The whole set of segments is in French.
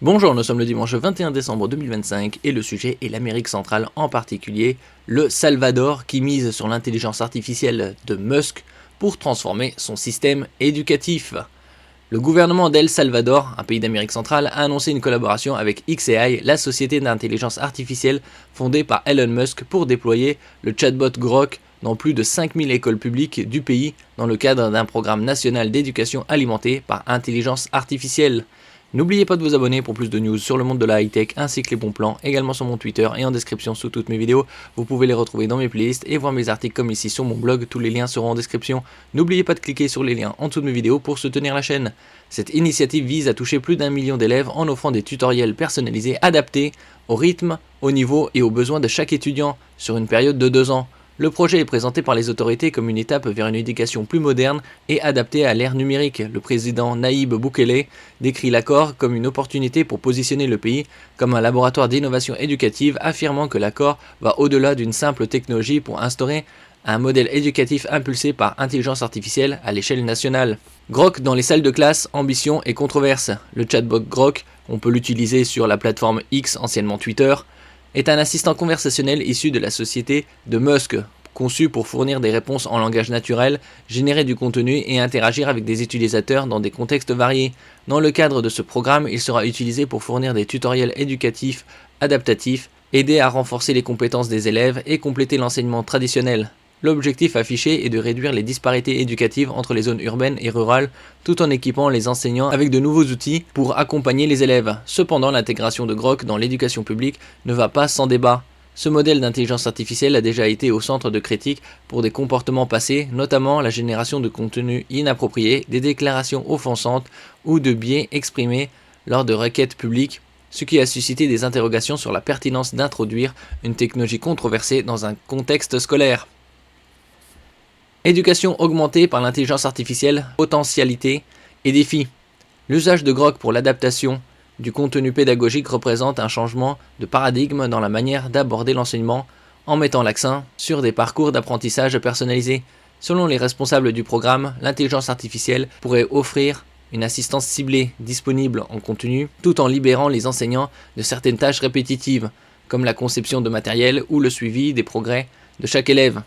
Bonjour, nous sommes le dimanche 21 décembre 2025 et le sujet est l'Amérique centrale, en particulier le Salvador qui mise sur l'intelligence artificielle de Musk pour transformer son système éducatif. Le gouvernement d'El Salvador, un pays d'Amérique centrale, a annoncé une collaboration avec xAI, la société d'intelligence artificielle fondée par Elon Musk pour déployer le chatbot Grok dans plus de 5000 écoles publiques du pays dans le cadre d'un programme national d'éducation alimenté par intelligence artificielle. N'oubliez pas de vous abonner pour plus de news sur le monde de la high-tech ainsi que les bons plans, également sur mon Twitter et en description sous toutes mes vidéos. Vous pouvez les retrouver dans mes playlists et voir mes articles comme ici sur mon blog, tous les liens seront en description. N'oubliez pas de cliquer sur les liens en dessous de mes vidéos pour soutenir la chaîne. Cette initiative vise à toucher plus d'1 million d'élèves en offrant des tutoriels personnalisés adaptés au rythme, au niveau et aux besoins de chaque étudiant sur une période de 2 ans. Le projet est présenté par les autorités comme une étape vers une éducation plus moderne et adaptée à l'ère numérique. Le président Nayib Bukele décrit l'accord comme une opportunité pour positionner le pays comme un laboratoire d'innovation éducative, affirmant que l'accord va au-delà d'une simple technologie pour instaurer un modèle éducatif impulsé par intelligence artificielle à l'échelle nationale. Grok dans les salles de classe, ambition et controverse. Le chatbot Grok, on peut l'utiliser sur la plateforme X, anciennement Twitter, est un assistant conversationnel issu de la société de Musk, conçu pour fournir des réponses en langage naturel, générer du contenu et interagir avec des utilisateurs dans des contextes variés. Dans le cadre de ce programme, il sera utilisé pour fournir des tutoriels éducatifs, adaptatifs, aider à renforcer les compétences des élèves et compléter l'enseignement traditionnel. L'objectif affiché est de réduire les disparités éducatives entre les zones urbaines et rurales, tout en équipant les enseignants avec de nouveaux outils pour accompagner les élèves. Cependant, l'intégration de Grok dans l'éducation publique ne va pas sans débat. Ce modèle d'intelligence artificielle a déjà été au centre de critiques pour des comportements passés, notamment la génération de contenus inappropriés, des déclarations offensantes ou de biais exprimés lors de requêtes publiques, ce qui a suscité des interrogations sur la pertinence d'introduire une technologie controversée dans un contexte scolaire. Éducation augmentée par l'intelligence artificielle, potentialités et défis. L'usage de Grok pour l'adaptation du contenu pédagogique représente un changement de paradigme dans la manière d'aborder l'enseignement en mettant l'accent sur des parcours d'apprentissage personnalisés. Selon les responsables du programme, l'intelligence artificielle pourrait offrir une assistance ciblée disponible en continu tout en libérant les enseignants de certaines tâches répétitives comme la conception de matériel ou le suivi des progrès de chaque élève.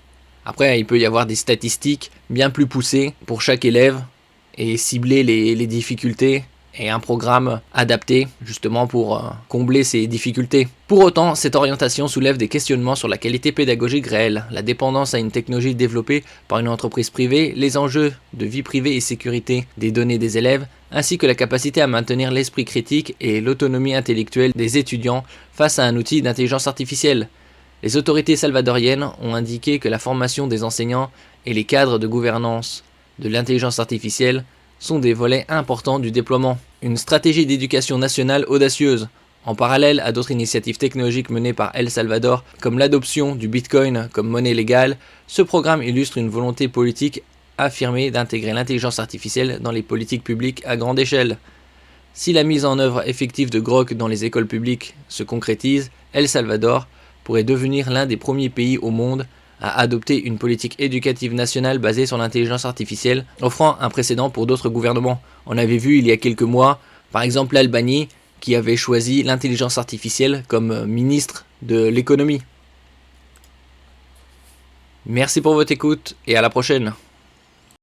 Après, il peut y avoir des statistiques bien plus poussées pour chaque élève et cibler les difficultés et un programme adapté justement pour combler ces difficultés. Pour autant, cette orientation soulève des questionnements sur la qualité pédagogique réelle, la dépendance à une technologie développée par une entreprise privée, les enjeux de vie privée et sécurité des données des élèves, ainsi que la capacité à maintenir l'esprit critique et l'autonomie intellectuelle des étudiants face à un outil d'intelligence artificielle. Les autorités salvadoriennes ont indiqué que la formation des enseignants et les cadres de gouvernance de l'intelligence artificielle sont des volets importants du déploiement. Une stratégie d'éducation nationale audacieuse, en parallèle à d'autres initiatives technologiques menées par El Salvador, comme l'adoption du Bitcoin comme monnaie légale, ce programme illustre une volonté politique affirmée d'intégrer l'intelligence artificielle dans les politiques publiques à grande échelle. Si la mise en œuvre effective de Grok dans les écoles publiques se concrétise, El Salvador pourrait devenir l'un des premiers pays au monde à adopter une politique éducative nationale basée sur l'intelligence artificielle, offrant un précédent pour d'autres gouvernements. On avait vu il y a quelques mois, par exemple l'Albanie, qui avait choisi l'intelligence artificielle comme ministre de l'économie. Merci pour votre écoute et à la prochaine.